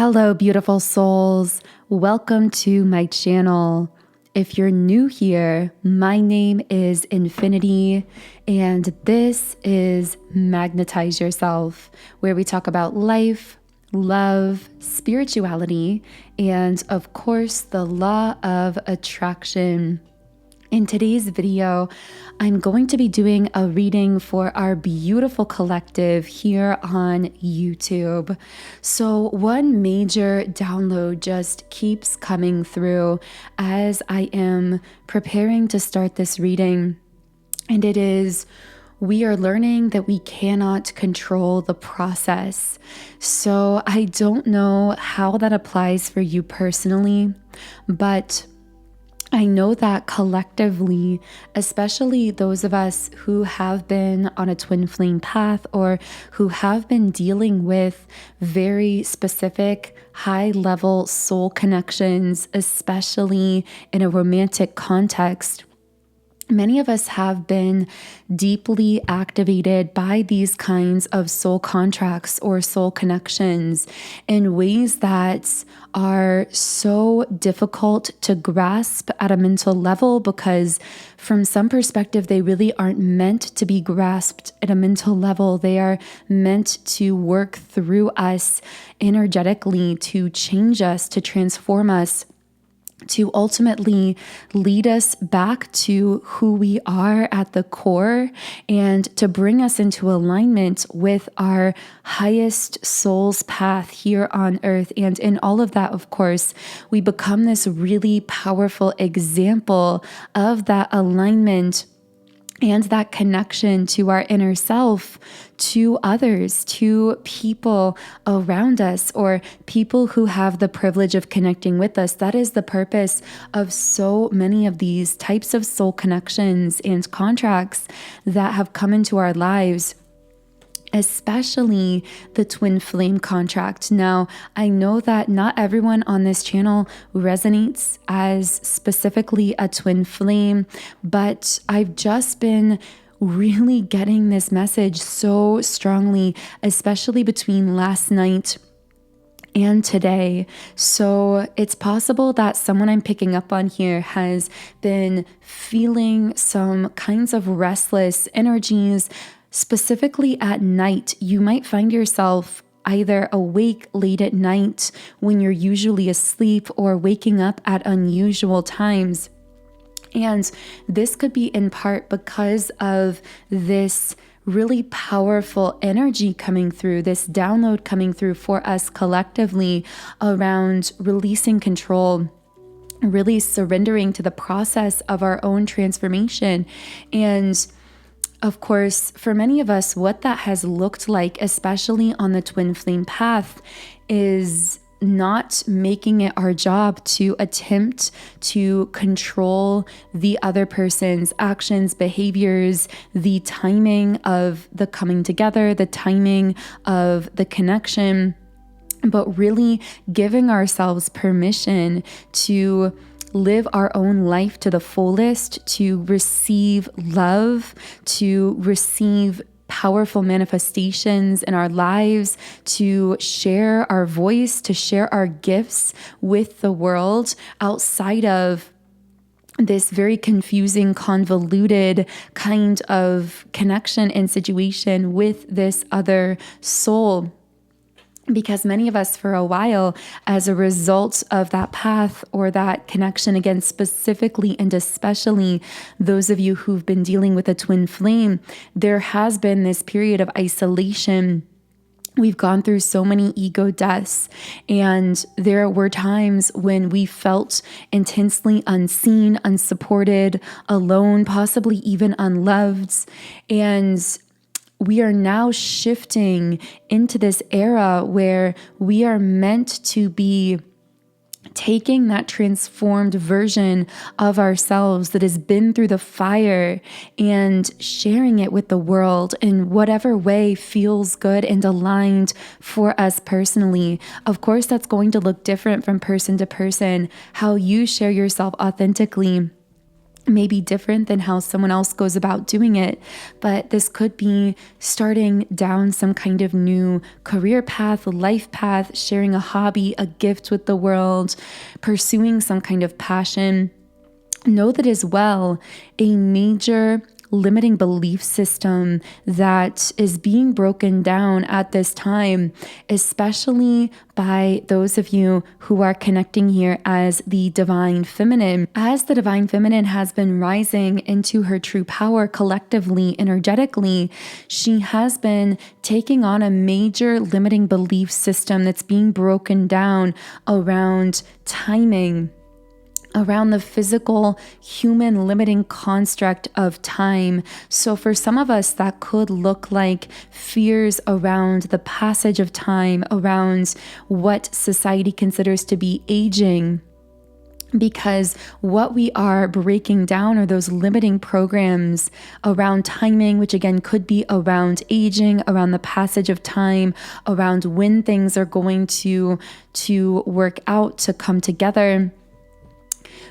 Hello, beautiful souls. Welcome to my channel. If you're new here, my name is Infinity, and this is Magnetize Yourself, where we talk about life, love, spirituality, and of course, the law of attraction. In today's video, I'm going to be doing a reading for our beautiful collective here on YouTube. So one major download just keeps coming through as I am preparing to start this reading. And it is, we are learning that we cannot control the process. So I don't know how that applies for you personally, but I know that collectively, especially those of us who have been on a twin flame path or who have been dealing with very specific high-level soul connections, especially in a romantic context, many of us have been deeply activated by these kinds of soul contracts or soul connections in ways that are so difficult to grasp at a mental level because from some perspective, they really aren't meant to be grasped at a mental level. They are meant to work through us energetically, to change us, to transform us, to ultimately lead us back to who we are at the core and to bring us into alignment with our highest soul's path here on earth. And in all of that, of course, we become this really powerful example of that alignment and that connection to our inner self, to others, to people around us, or people who have the privilege of connecting with us. That is the purpose of so many of these types of soul connections and contracts that have come into our lives, especially the twin flame contract. Now, I know that not everyone on this channel resonates as specifically a twin flame, but I've just been really getting this message so strongly, especially between last night and today. So it's possible that someone I'm picking up on here has been feeling some kinds of restless energies. Specifically at night, you might find yourself either awake late at night when you're usually asleep or waking up at unusual times. And this could be in part because of this really powerful energy coming through, this download coming through for us collectively around releasing control, really surrendering to the process of our own transformation. And of course, for many of us, what that has looked like, especially on the twin flame path, is not making it our job to attempt to control the other person's actions, behaviors, the timing of the coming together, the timing of the connection, but really giving ourselves permission to live our own life to the fullest, to receive love, to receive powerful manifestations in our lives, to share our voice, to share our gifts with the world outside of this very confusing, convoluted kind of connection and situation with this other soul. Because many of us for a while, as a result of that path or that connection, again, specifically and especially those of you who've been dealing with a twin flame, there has been this period of isolation. We've gone through so many ego deaths, and there were times when we felt intensely unseen, unsupported, alone, possibly even unloved. And we are now shifting into this era where we are meant to be taking that transformed version of ourselves that has been through the fire and sharing it with the world in whatever way feels good and aligned for us personally. Of course, that's going to look different from person to person, how you share yourself authentically may be different than how someone else goes about doing it, but this could be starting down some kind of new career path, life path, sharing a hobby, a gift with the world, pursuing some kind of passion. Know that as well, a major limiting belief system that is being broken down at this time, especially by those of you who are connecting here as the divine feminine. As the divine feminine has been rising into her true power collectively, energetically, she has been taking on a major limiting belief system that's being broken down around timing, around the physical human limiting construct of time. So for some of us, that could look like fears around the passage of time, around what society considers to be aging. Because what we are breaking down are those limiting programs around timing, which again could be around aging, around the passage of time, around when things are going to work out, to come together.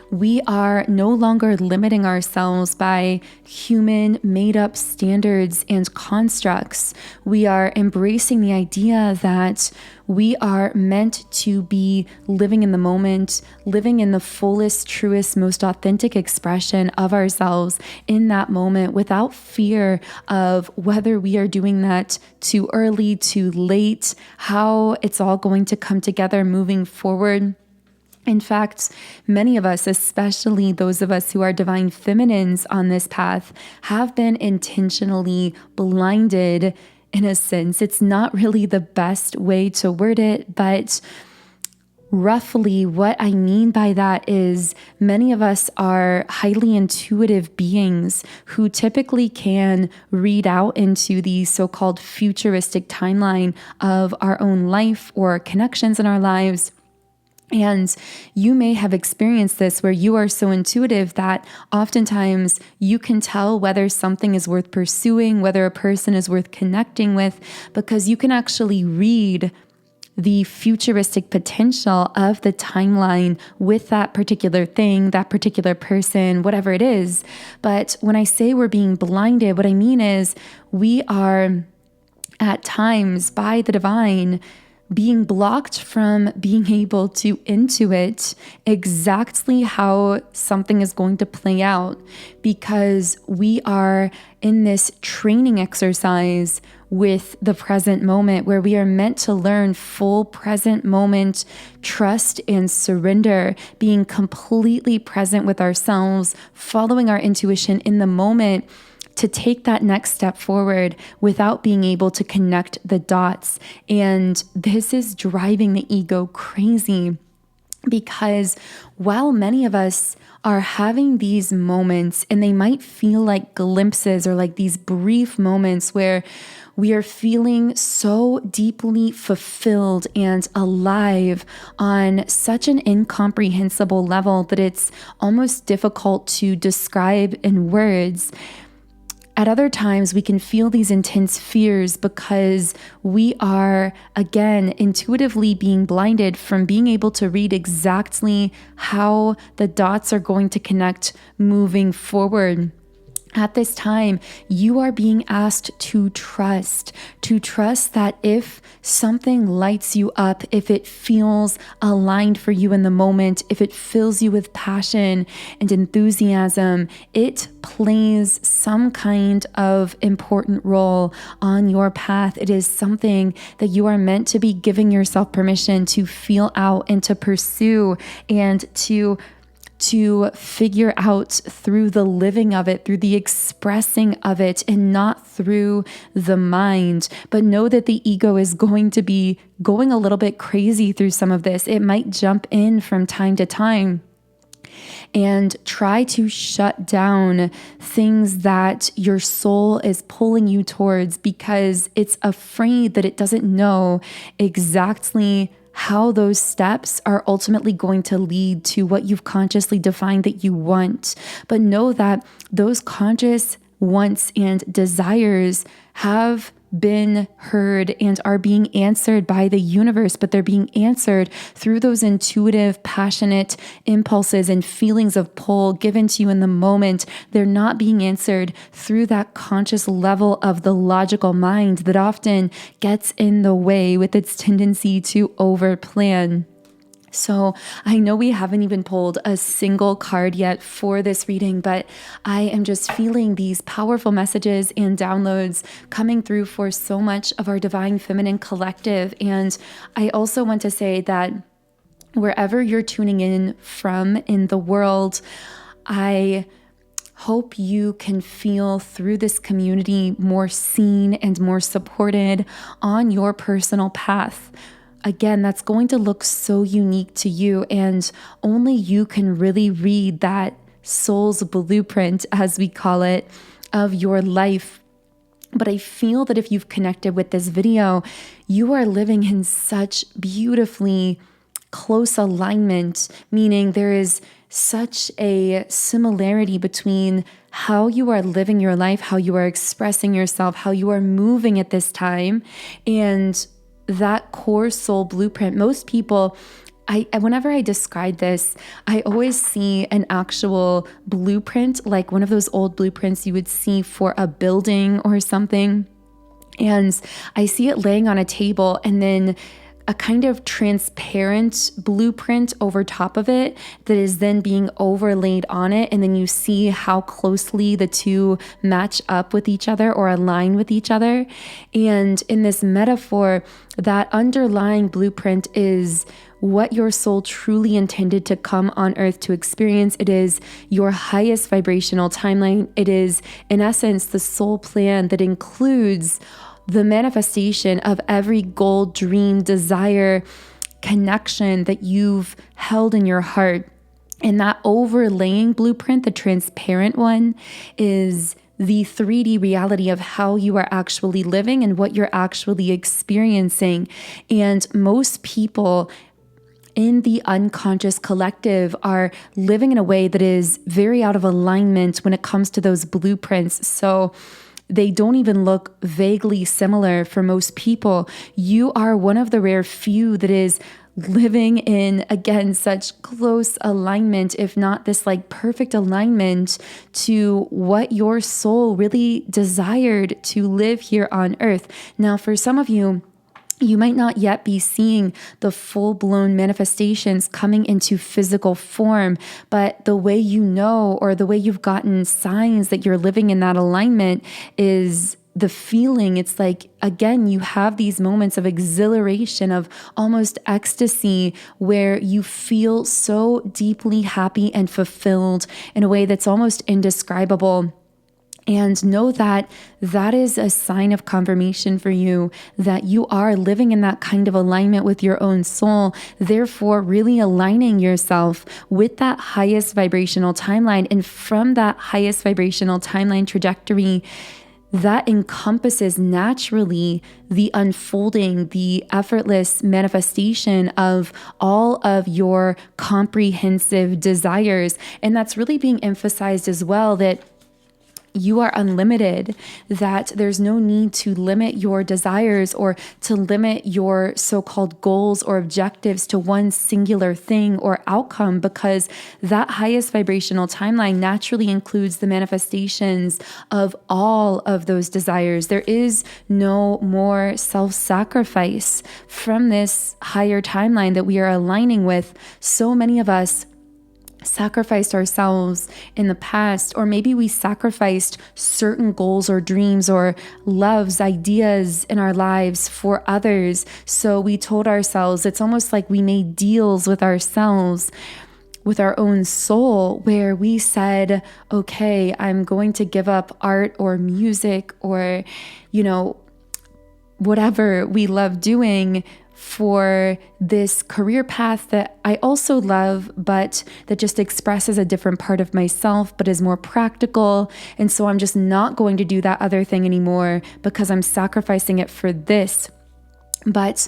We are no longer limiting ourselves by human made-up standards and constructs. We are embracing the idea that we are meant to be living in the moment, living in the fullest, truest, most authentic expression of ourselves in that moment without fear of whether we are doing that too early, too late, how it's all going to come together moving forward. In fact, many of us, especially those of us who are divine feminines on this path, have been intentionally blinded in a sense. It's not really the best way to word it, but roughly what I mean by that is many of us are highly intuitive beings who typically can read out into the so-called futuristic timeline of our own life or connections in our lives. And you may have experienced this where you are so intuitive that oftentimes you can tell whether something is worth pursuing, whether a person is worth connecting with, because you can actually read the futuristic potential of the timeline with that particular thing, that particular person, whatever it is. But when I say we're being blinded, what I mean is we are at times by the divine being blocked from being able to intuit exactly how something is going to play out, because we are in this training exercise with the present moment where we are meant to learn full present moment trust and surrender, being completely present with ourselves, following our intuition in the moment, to take that next step forward without being able to connect the dots. And this is driving the ego crazy, because while many of us are having these moments, and they might feel like glimpses or like these brief moments where we are feeling so deeply fulfilled and alive on such an incomprehensible level that it's almost difficult to describe in words. At other times, we can feel these intense fears because we are, again, intuitively being blinded from being able to read exactly how the dots are going to connect moving forward. At this time, you are being asked to trust that if something lights you up, if it feels aligned for you in the moment, if it fills you with passion and enthusiasm, it plays some kind of important role on your path. It is something that you are meant to be giving yourself permission to feel out and to pursue and to figure out through the living of it, through the expressing of it, and not through the mind. But know that the ego is going to be going a little bit crazy through some of this. It might jump in from time to time and try to shut down things that your soul is pulling you towards, because it's afraid that it doesn't know exactly how those steps are ultimately going to lead to what you've consciously defined that you want. But know that those conscious wants and desires have been heard and are being answered by the universe, but they're being answered through those intuitive, passionate impulses and feelings of pull given to you in the moment. They're not being answered through that conscious level of the logical mind that often gets in the way with its tendency to overplan. So I know we haven't even pulled a single card yet for this reading, but I am just feeling these powerful messages and downloads coming through for so much of our Divine Feminine collective. And I also want to say that wherever you're tuning in from in the world, I hope you can feel through this community more seen and more supported on your personal path. Again, that's going to look so unique to you, and only you can really read that soul's blueprint, as we call it, of your life. But I feel that if you've connected with this video, you are living in such beautifully close alignment, meaning there is such a similarity between how you are living your life, how you are expressing yourself, how you are moving at this time, and that core soul blueprint. Most people, whenever I describe this, I always see an actual blueprint, like one of those old blueprints you would see for a building or something. And I see it laying on a table, and then a kind of transparent blueprint over top of it that is then being overlaid on it. And then you see how closely the two match up with each other or align with each other. And in this metaphor, that underlying blueprint is what your soul truly intended to come on earth to experience. It is your highest vibrational timeline. It is, in essence, the soul plan that includes the manifestation of every goal, dream, desire, connection that you've held in your heart. And that overlaying blueprint, the transparent one, is the 3D reality of how you are actually living and what you're actually experiencing. And most people in the unconscious collective are living in a way that is very out of alignment when it comes to those blueprints. So they don't even look vaguely similar for most people. You are one of the rare few that is living in, again, such close alignment, if not this like perfect alignment to what your soul really desired to live here on earth. Now, for some of you, you might not yet be seeing the full-blown manifestations coming into physical form, but the way you know, or the way you've gotten signs that you're living in that alignment, is the feeling. It's like, again, you have these moments of exhilaration, of almost ecstasy, where you feel so deeply happy and fulfilled in a way that's almost indescribable. And know that that is a sign of confirmation for you that you are living in that kind of alignment with your own soul, therefore really aligning yourself with that highest vibrational timeline. And from that highest vibrational timeline trajectory, that encompasses naturally the unfolding, the effortless manifestation of all of your comprehensive desires. And that's really being emphasized as well, that you are unlimited, that there's no need to limit your desires or to limit your so-called goals or objectives to one singular thing or outcome, because that highest vibrational timeline naturally includes the manifestations of all of those desires. There is no more self-sacrifice from this higher timeline that we are aligning with. So many of us sacrificed ourselves in the past, or maybe we sacrificed certain goals or dreams or loves, ideas in our lives for others. So we told ourselves, it's almost like we made deals with ourselves, with our own soul, where we said, okay, I'm going to give up art or music or, whatever we love doing for this career path that I also love, but that just expresses a different part of myself, but is more practical. And so I'm just not going to do that other thing anymore because I'm sacrificing it for this. But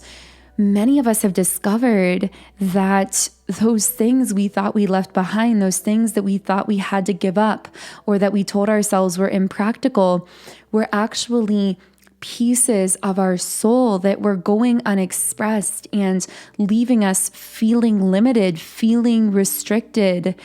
many of us have discovered that those things we thought we left behind, those things that we thought we had to give up, or that we told ourselves were impractical, were actually pieces of our soul that were going unexpressed and leaving us feeling limited, feeling restricted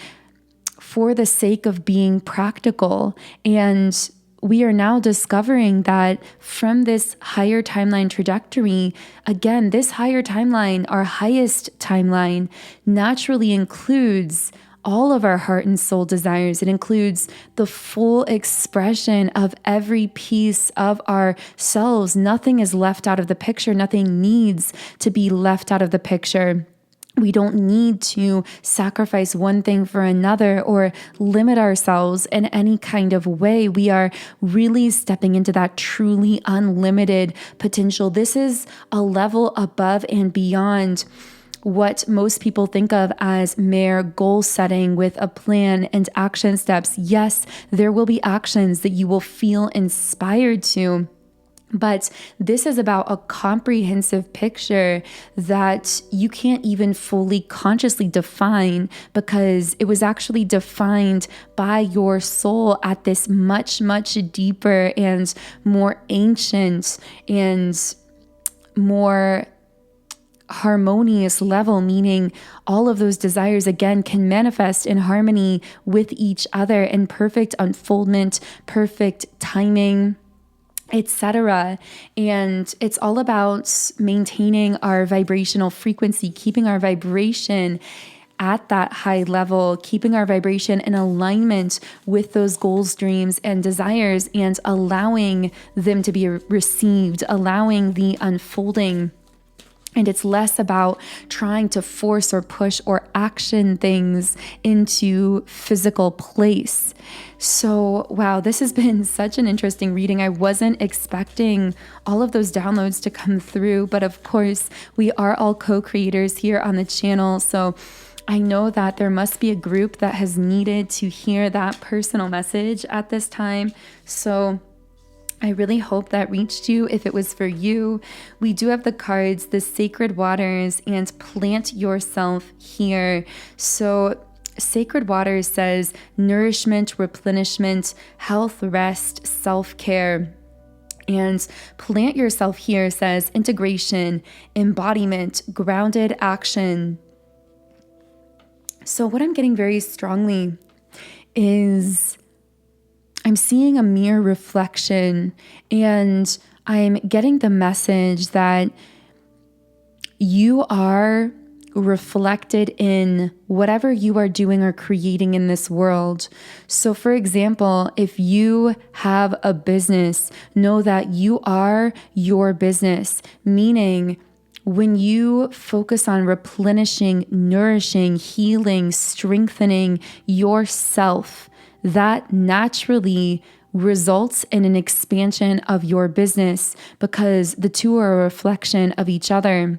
for the sake of being practical. And we are now discovering that from this higher timeline trajectory, again, this higher timeline, our highest timeline, naturally includes all of our heart and soul desires. It includes the full expression of every piece of ourselves. Nothing is left out of the picture. Nothing needs to be left out of the picture. We don't need to sacrifice one thing for another or limit ourselves in any kind of way. We are really stepping into that truly unlimited potential. This is a level above and beyond what most people think of as mere goal setting with a plan and action steps. Yes, there will be actions that you will feel inspired to, but this is about a comprehensive picture that you can't even fully consciously define, because it was actually defined by your soul at this much, much deeper and more ancient and more harmonious level, meaning all of those desires again can manifest in harmony with each other in perfect unfoldment, perfect timing, etc. And it's all about maintaining our vibrational frequency, keeping our vibration at that high level, keeping our vibration in alignment with those goals, dreams, and desires, and allowing them to be received, allowing the unfolding. And it's less about trying to force or push or action things into physical place. So, wow, this has been such an interesting reading. I wasn't expecting all of those downloads to come through, but of course, we are all co-creators here on the channel. So I know that there must be a group that has needed to hear that personal message at this time. So I really hope that reached you if it was for you. We do have the cards, the sacred waters, and plant yourself here. So sacred waters says nourishment, replenishment, health, rest, self-care. And plant yourself here says integration, embodiment, grounded action. So what I'm getting very strongly is I'm seeing a mirror reflection, and I'm getting the message that you are reflected in whatever you are doing or creating in this world. So for example, if you have a business, know that you are your business, meaning when you focus on replenishing, nourishing, healing, strengthening yourself, that naturally results in an expansion of your business, because the two are a reflection of each other.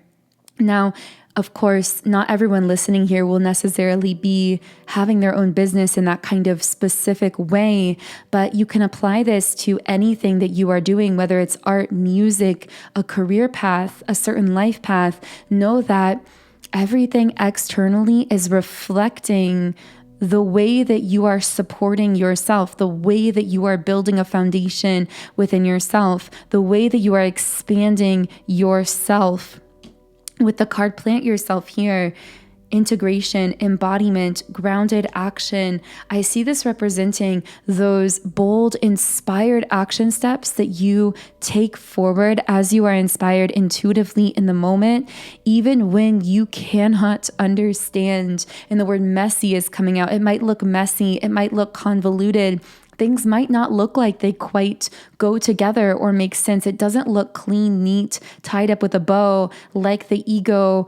Now, of course, not everyone listening here will necessarily be having their own business in that kind of specific way, but you can apply this to anything that you are doing, whether it's art, music, a career path, a certain life path. Know that everything externally is reflecting the way that you are supporting yourself, the way that you are building a foundation within yourself, the way that you are expanding yourself. With the card plant yourself here, integration, embodiment, grounded action. I see this representing those bold, inspired action steps that you take forward as you are inspired intuitively in the moment, even when you cannot understand. And the word messy is coming out. It might look messy. It might look convoluted. Things might not look like they quite go together or make sense. It doesn't look clean, neat, tied up with a bow like the ego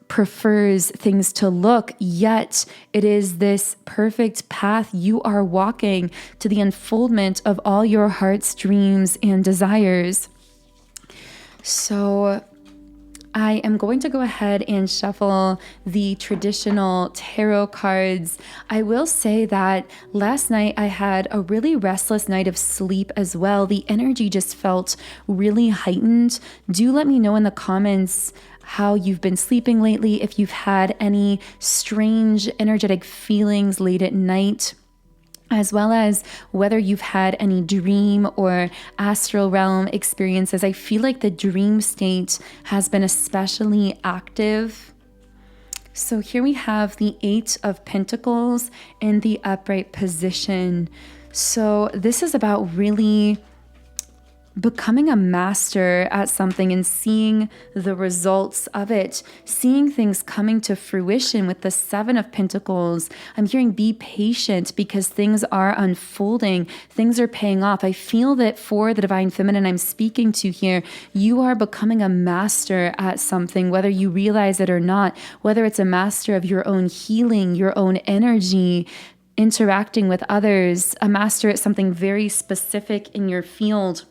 prefers things to look, yet it is this perfect path you are walking to the unfoldment of all your heart's dreams and desires. So I am going to go ahead and shuffle the traditional tarot cards. I will say that last night I had a really restless night of sleep as well. The energy just felt really heightened. Do let me know in the comments how you've been sleeping lately, if you've had any strange energetic feelings late at night. as well as whether you've had any dream or astral realm experiences. I feel like the dream state has been especially active. So here we have the 8 of Pentacles in the upright position. So this is about really becoming a master at something and seeing the results of it, seeing things coming to fruition with the 7 of Pentacles. I'm hearing be patient because things are unfolding, things are paying off. I feel that for the Divine Feminine I'm speaking to here, you are becoming a master at something, whether you realize it or not, whether it's a master of your own healing, your own energy, interacting with others, a master at something very specific in your field.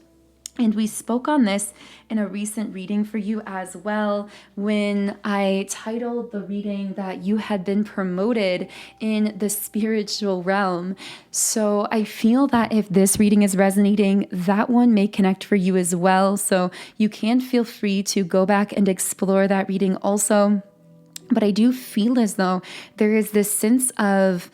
And we spoke on this in a recent reading for you as well, when I titled the reading that you had been promoted in the spiritual realm. So I feel that if this reading is resonating, that one may connect for you as well. So you can feel free to go back and explore that reading also. But I do feel as though there is this sense of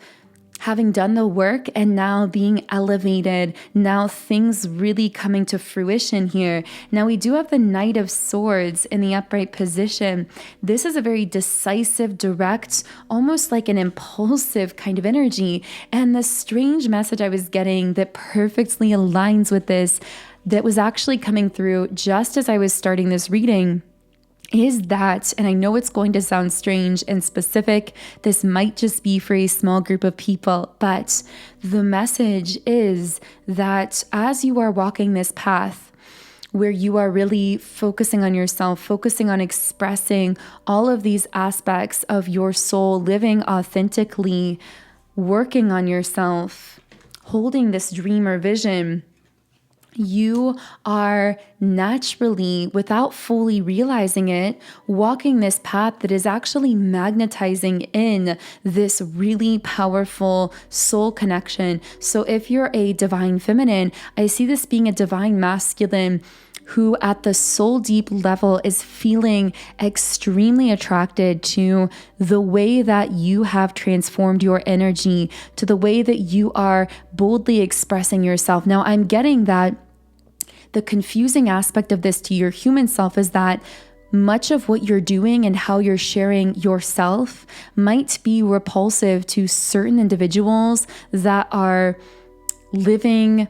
having done the work and now being elevated, now things really coming to fruition here. Now we do have the Knight of Swords in the upright position. This is a very decisive, direct, almost like an impulsive kind of energy. And the strange message I was getting that perfectly aligns with this, that was actually coming through just as I was starting this reading, is that, and I know it's going to sound strange and specific, this might just be for a small group of people, but the message is that as you are walking this path, where you are really focusing on yourself, focusing on expressing all of these aspects of your soul, living authentically, working on yourself, holding this dream or vision, you are naturally, without fully realizing it, walking this path that is actually magnetizing in this really powerful soul connection. So if you're a divine feminine, I see this being a divine masculine who at the soul deep level is feeling extremely attracted to the way that you have transformed your energy, to the way that you are boldly expressing yourself. Now, I'm getting that the confusing aspect of this to your human self is that much of what you're doing and how you're sharing yourself might be repulsive to certain individuals that are living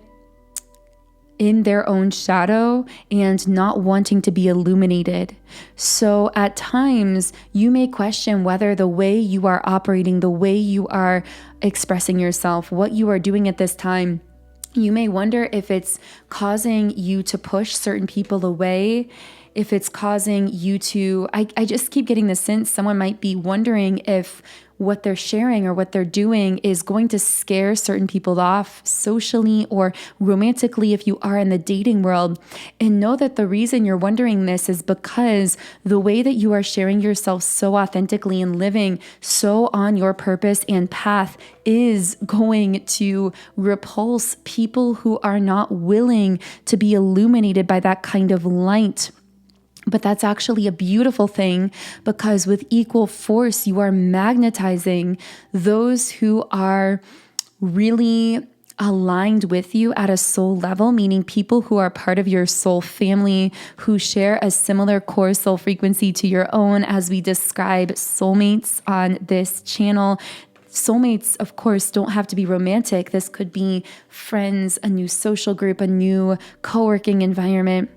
in their own shadow and not wanting to be illuminated. So at times you may question whether the way you are operating, the way you are expressing yourself, what you are doing at this time, you may wonder if it's causing you to push certain people away, if it's causing you to, I just keep getting the sense someone might be wondering if what they're sharing or what they're doing is going to scare certain people off socially or romantically if you are in the dating world. And know that the reason you're wondering this is because the way that you are sharing yourself so authentically and living so on your purpose and path is going to repulse people who are not willing to be illuminated by that kind of light. But that's actually a beautiful thing, because with equal force, you are magnetizing those who are really aligned with you at a soul level, meaning people who are part of your soul family, who share a similar core soul frequency to your own, as we describe soulmates on this channel. Soulmates, of course, don't have to be romantic. This could be friends, a new social group, a new co-working environment.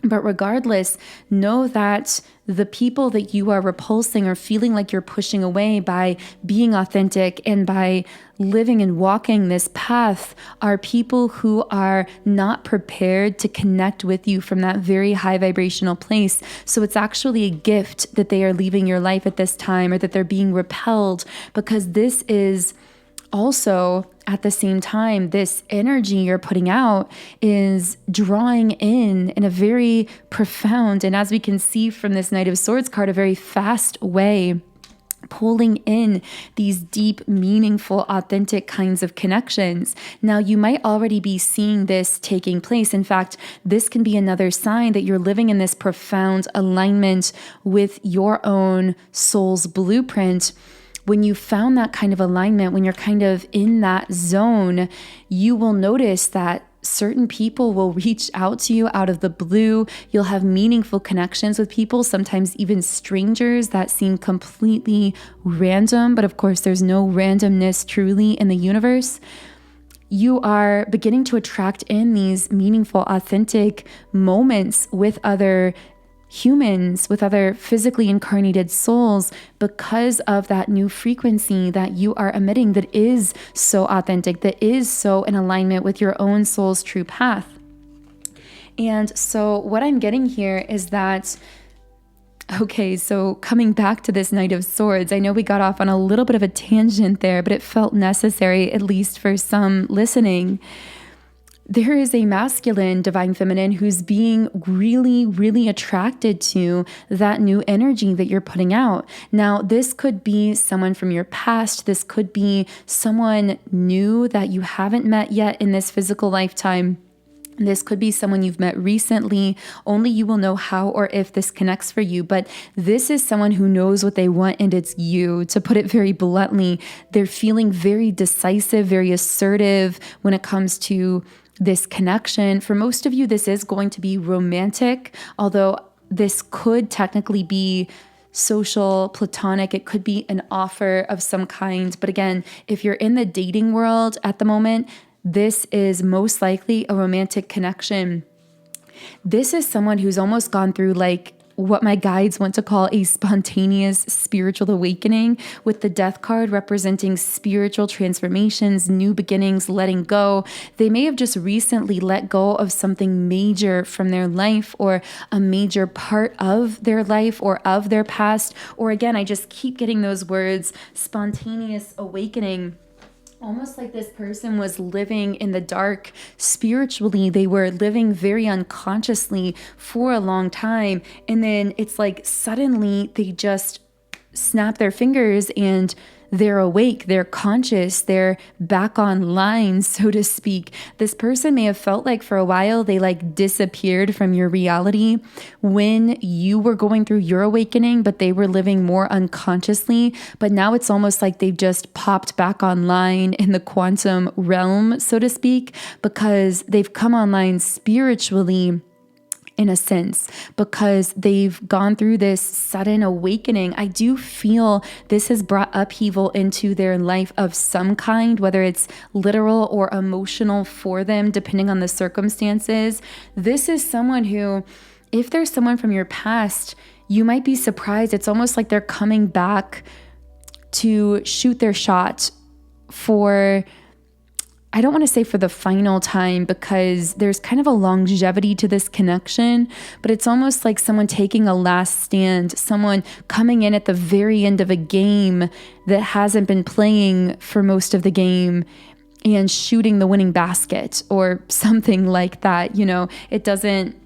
But regardless, know that the people that you are repulsing or feeling like you're pushing away by being authentic and by living and walking this path are people who are not prepared to connect with you from that very high vibrational place. So it's actually a gift that they are leaving your life at this time, or that they're being repelled, because this is also, at the same time, this energy you're putting out is drawing in a very profound, and as we can see from this Knight of Swords card, a very fast way, pulling in these deep, meaningful, authentic kinds of connections. Now, you might already be seeing this taking place. In fact, this can be another sign that you're living in this profound alignment with your own soul's blueprint, when you found that kind of alignment, when you're kind of in that zone, you will notice that certain people will reach out to you out of the blue. You'll have meaningful connections with people, sometimes even strangers that seem completely random. But of course, there's no randomness truly in the universe. You are beginning to attract in these meaningful, authentic moments with other humans, with other physically incarnated souls, because of that new frequency that you are emitting that is so authentic, that is so in alignment with your own soul's true path. And so what I'm getting here is that, okay, so coming back to this Knight of Swords, I know we got off on a little bit of a tangent there, but it felt necessary, at least for some listening. There is a masculine divine feminine who's being really, really attracted to that new energy that you're putting out. Now, this could be someone from your past. This could be someone new that you haven't met yet in this physical lifetime. This could be someone you've met recently. Only you will know how or if this connects for you. But this is someone who knows what they want, and it's you. To put it very bluntly, they're feeling very decisive, very assertive when it comes to this connection. For most of you, this is going to be romantic, although this could technically be social, platonic. It could be an offer of some kind. But again, if you're in the dating world at the moment, this is most likely a romantic connection. This is someone who's almost gone through like what my guides want to call a spontaneous spiritual awakening, with the Death card representing spiritual transformations, new beginnings, letting go. They may have just recently let go of something major from their life, or a major part of their life or of their past. Or again, I just keep getting those words, spontaneous awakening. Almost like this person was living in the dark spiritually. They were living very unconsciously for a long time. And then it's like suddenly they just snap their fingers and they're awake, they're conscious, they're back online, so to speak. This person may have felt like for a while they like disappeared from your reality when you were going through your awakening, but they were living more unconsciously. But now it's almost like they've just popped back online in the quantum realm, so to speak, because they've come online spiritually, in a sense, because they've gone through this sudden awakening. I do feel this has brought upheaval into their life of some kind, whether it's literal or emotional for them, depending on the circumstances. This is someone who, if there's someone from your past, you might be surprised. It's almost like they're coming back to shoot their shot for, I don't want to say for the final time, because there's kind of a longevity to this connection, but it's almost like someone taking a last stand, someone coming in at the very end of a game that hasn't been playing for most of the game and shooting the winning basket or something like that. You know, it doesn't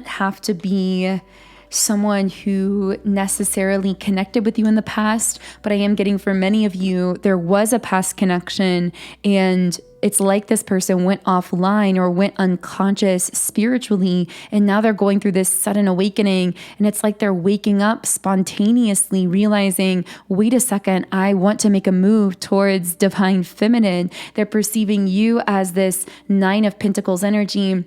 have to be someone who necessarily connected with you in the past, but I am getting for many of you, there was a past connection, and it's like this person went offline or went unconscious spiritually, and now they're going through this sudden awakening, and it's like they're waking up spontaneously, realizing, wait a second, I want to make a move towards divine feminine. They're perceiving you as this Nine of Pentacles energy,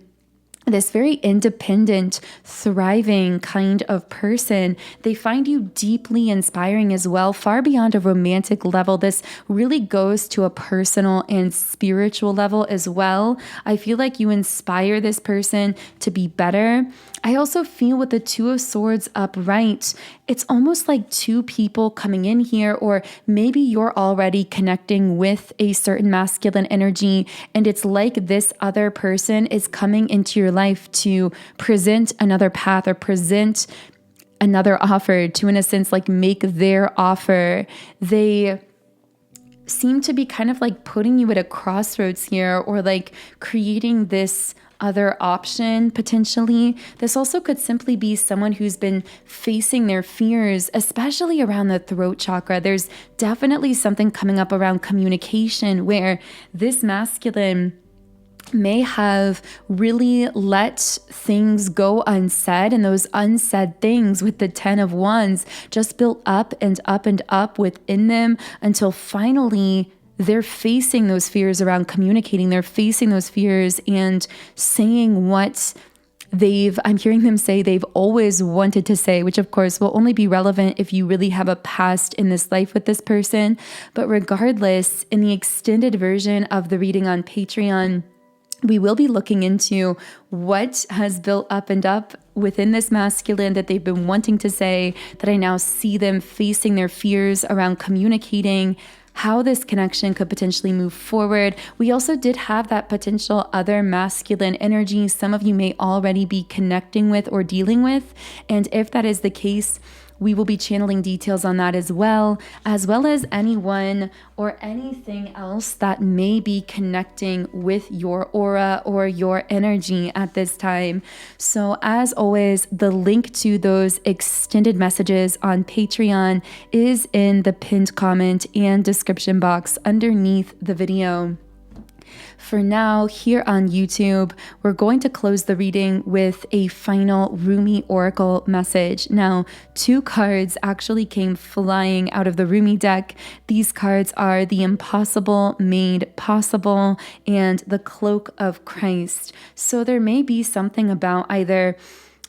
this very independent, thriving kind of person. They find you deeply inspiring as well, far beyond a romantic level. This really goes to a personal and spiritual level as well. I feel like you inspire this person to be better. I also feel with the Two of Swords upright, it's almost like two people coming in here, or maybe you're already connecting with a certain masculine energy, and it's like this other person is coming into your life to present another path or present another offer, to, in a sense, like make their offer. They seem to be kind of like putting you at a crossroads here, or like creating this other option potentially. This also could simply be someone who's been facing their fears, especially around the throat chakra. There's definitely something coming up around communication, where this masculine may have really let things go unsaid, and those unsaid things with the 10 of Wands just built up and up and up within them until finally they're facing those fears around communicating. They're facing those fears and saying what I'm hearing them say they've always wanted to say, which of course will only be relevant if you really have a past in this life with this person. But regardless, in the extended version of the reading on Patreon, we will be looking into what has built up and up within this masculine that they've been wanting to say, that I now see them facing their fears around communicating, how this connection could potentially move forward. We also did have that potential other masculine energy some of you may already be connecting with or dealing with. And if that is the case, we will be channeling details on that as well as anyone or anything else that may be connecting with your aura or your energy at this time. So as always, the link to those extended messages on Patreon is in the pinned comment and description box underneath the video. For now, here on YouTube, we're going to close the reading with a final Rumi Oracle message. Now, 2 cards actually came flying out of the Rumi deck. These cards are the Impossible Made Possible and the Cloak of Christ. So there may be something about either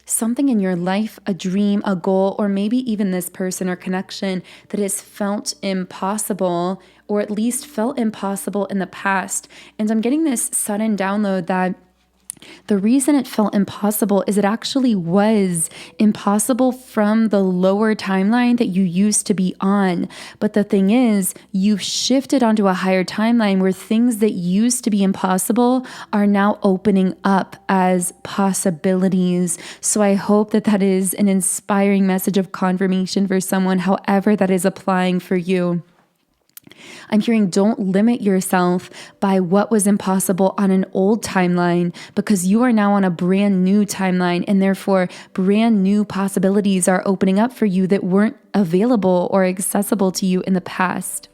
something in your life, a dream, a goal, or maybe even this person or connection that has felt impossible, or at least felt impossible in the past. And I'm getting this sudden download that the reason it felt impossible is it actually was impossible from the lower timeline that you used to be on. But the thing is, you've shifted onto a higher timeline where things that used to be impossible are now opening up as possibilities. So I hope that that is an inspiring message of confirmation for someone, however that is applying for you. I'm hearing don't limit yourself by what was impossible on an old timeline, because you are now on a brand new timeline, and therefore brand new possibilities are opening up for you that weren't available or accessible to you in the past.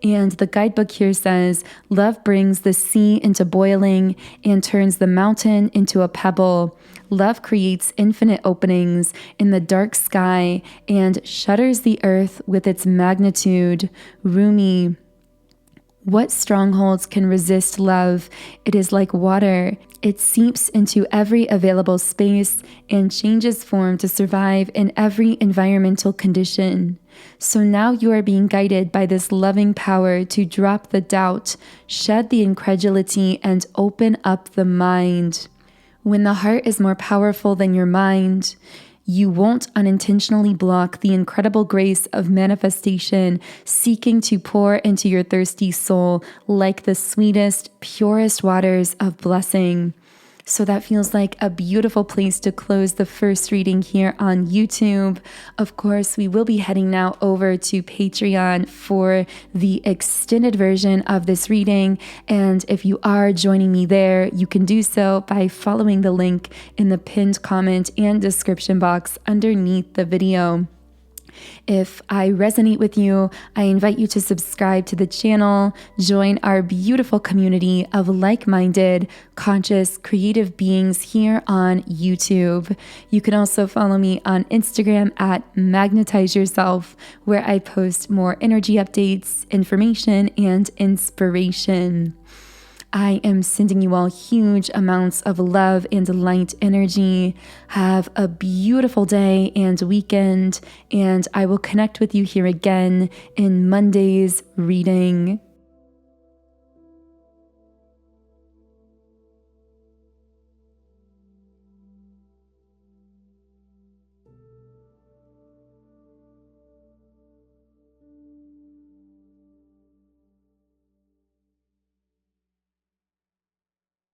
And the guidebook here says, love brings the sea into boiling and turns the mountain into a pebble. Love creates infinite openings in the dark sky and shudders the earth with its magnitude. Rumi. What strongholds can resist love? It is like water. It seeps into every available space and changes form to survive in every environmental condition. So now you are being guided by this loving power to drop the doubt, shed the incredulity, and open up the mind. When the heart is more powerful than your mind, you won't unintentionally block the incredible grace of manifestation seeking to pour into your thirsty soul like the sweetest, purest waters of blessing. So that feels like a beautiful place to close the first reading here on YouTube. Of course, we will be heading now over to Patreon for the extended version of this reading. And if you are joining me there, you can do so by following the link in the pinned comment and description box underneath the video. If I resonate with you, I invite you to subscribe to the channel, join our beautiful community of like-minded, conscious, creative beings here on YouTube. You can also follow me on Instagram at Magnetize Yourself, where I post more energy updates, information, and inspiration. I am sending you all huge amounts of love and light energy. Have a beautiful day and weekend, and I will connect with you here again in Monday's reading.